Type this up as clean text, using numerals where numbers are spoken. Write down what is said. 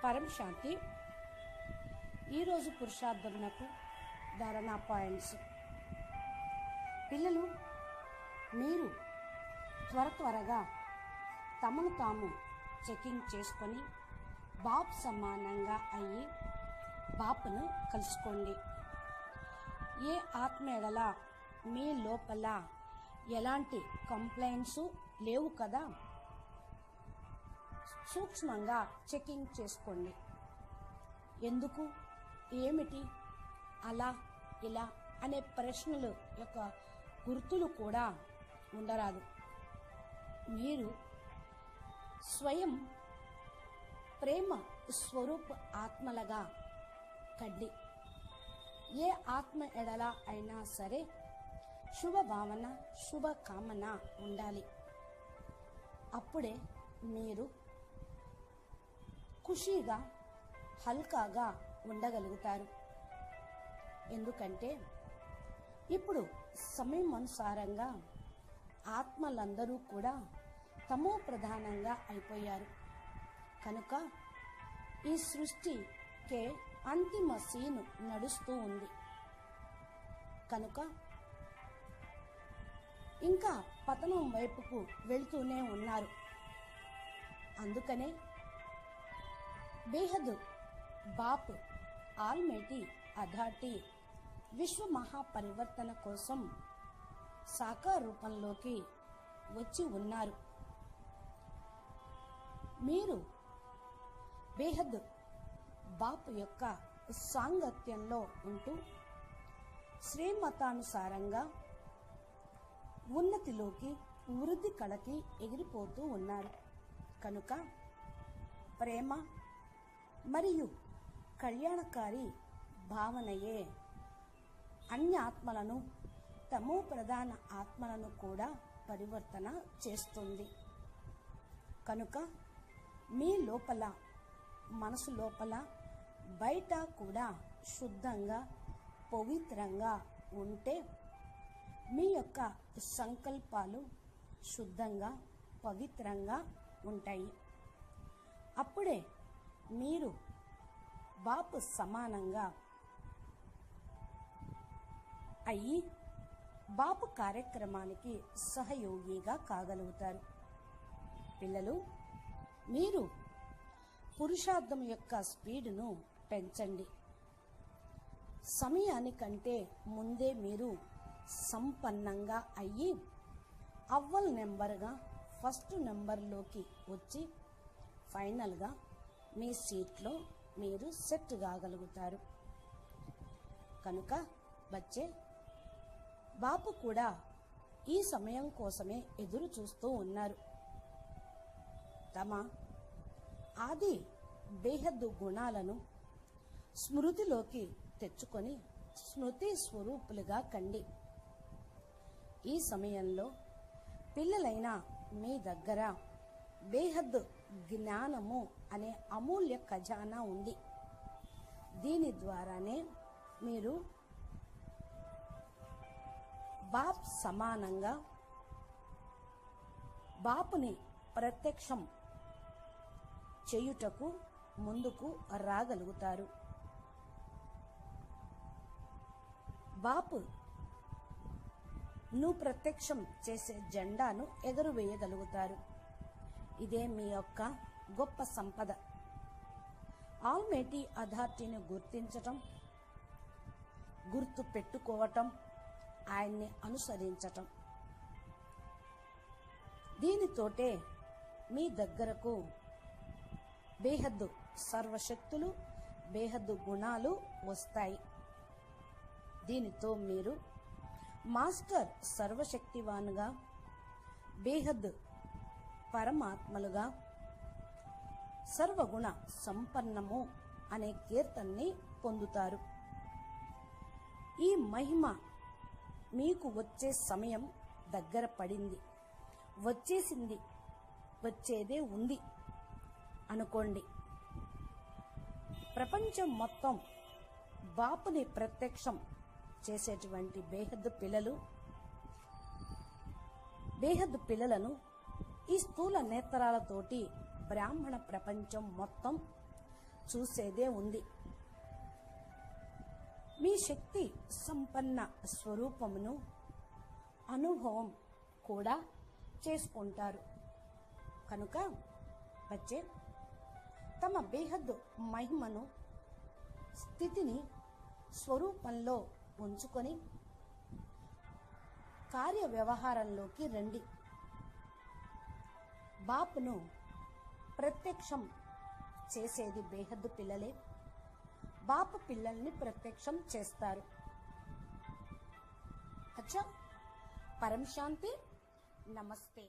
పరం శాంతి. ఈరోజు పురుషార్థమునకు ధారణ పాయింట్స్. పిల్లలు, మీరు త్వరగా తమను తాము చెకింగ్ చేసుకొని బాప్ సమానంగా అయ్యి బాపును కలుసుకోండి. ఏ ఆత్మ ఎడల మీ లోపల ఎలాంటి కంప్లైంట్స్ లేవు కదా, సూక్ష్మంగా చెకింగ్ చేసుకోండి. ఎందుకు, ఏమిటి, అలా ఇలా అనే ప్రశ్నలు యొక్క గుర్తులు కూడా ఉండరాదు. మీరు స్వయం ప్రేమ స్వరూప ఆత్మలుగా కండి. ఏ ఆత్మ ఎడల అయినా సరే శుభ భావన, శుభ కామన ఉండాలి. అప్పుడే మీరు ఖుషీగా, హల్కాగా ఉండగలుగుతారు. ఎందుకంటే ఇప్పుడు సమయం అనుసారంగా ఆత్మలందరూ కూడా తమో ప్రధానంగా అయిపోయారు. కనుక ఈ సృష్టికే అంతిమ సీను నడుస్తూ ఉంది. కనుక ఇంకా పతనం వైపుకు వెళ్తూనే ఉన్నారు. అందుకనే బేహద్ బాప్ ఆల్మైటీ అథారిటీ విశ్వ మహాపరివర్తన కోసం సాకార రూపంలోకి వచ్చి ఉన్నారు. మీరు బేహద్ బాప్ యొక్క సాంగత్యంలో ఉంటూ శ్రీమతానుసారంగా ఉన్నతిలోకి, వృద్ధి కళకి ఎగిరిపోతూ ఉన్నారు. కనుక ప్రేమ మరియు కళ్యాణకారి భావనయే అన్య ఆత్మలను, తమో ప్రధాన ఆత్మలను కూడా పరివర్తన చేస్తుంది. కనుక మీ లోపల, మనసు లోపల, బయట కూడా శుద్ధంగా, పవిత్రంగా ఉంటే మీ యొక్క సంకల్పాలు శుద్ధంగా, పవిత్రంగా ఉంటాయి. అప్పుడే మీరు బాపు సమానంగా అయ్యి బాపు కార్యక్రమానికి సహయోగిగా కాగలుగుతారు. పిల్లలు, మీరు పురుషార్థం యొక్క స్పీడ్ను పెంచండి. సమయానికంటే ముందే మీరు సంపన్నంగా అయ్యి అవ్వల్ నెంబర్గా ఫస్ట్ నెంబర్లోకి వచ్చి ఫైనల్గా మీ సీట్లో మీరు సెట్ కాగలుగుతారు. కనుక బచ్చే, బాపు కూడా ఈ సమయం కోసమే ఎదురు చూస్తూ ఉన్నారు. తమ ఆది బేహద్దు గుణాలను స్మృతిలోకి తెచ్చుకొని స్మృతి స్వరూపులుగా కండి. ఈ సమయంలో పిల్లలైన మీ దగ్గర బేహద్ జ్ఞానము అనే అమూల్య ఖజానా ఉంది. దీని ద్వారానే మీరు బాప్ సమానంగా బాపుని ప్రత్యక్షం చేయుటకు ముందుకు రాగలుగుతారు. బాపు ను ప్రత్యక్షం చేసే జెండాను ఎగురవేయగలుగుతారు. ఇదే మీ యొక్క గొప్ప సంపద. ఆల్మైటీ అథారిటీని గుర్తించటం, గుర్తు పెట్టుకోవటం, ఆయన్ని అనుసరించటం. దీనితోటే మీ దగ్గరకు బేహద్దు సర్వశక్తులు, బేహద్దు గుణాలు వస్తాయి. దీనితో మీరు మాస్టర్ సర్వశక్తివానుగా, బేహద్ పరమాత్మలుగా, సర్వగుణ సంపన్నము అనే కీర్తనని పొందుతారు. ఈ మహిమ మీకు వచ్చే సమయం దగ్గర పడింది, వచ్చేసింది, వచ్చేదే ఉంది అనుకోండి. ప్రపంచం మొత్తం బాపుని ప్రత్యక్షం చేసేటువంటి బేహద్దు పిల్లలను ఈ స్థూల నేత్రాలతోటి బ్రాహ్మణ ప్రపంచం మొత్తం చూసేదే ఉంది. మీ శక్తి సంపన్న స్వరూపమును అనుభవం కూడా చేసుకుంటారు. కనుక బచ్చే తమ బేహద్దు మహిమను స్థితిని స్వరూపంలో ఉంచుకొని కార్య వ్యవహారంలోకి రండి. బాపును ప్రత్యక్షం చేసేది బేహద్దు పిల్లలే. బాపు పిల్లల్ని ప్రత్యక్షం చేస్తారు. అచ్చా, పరం శాంతి. నమస్తే.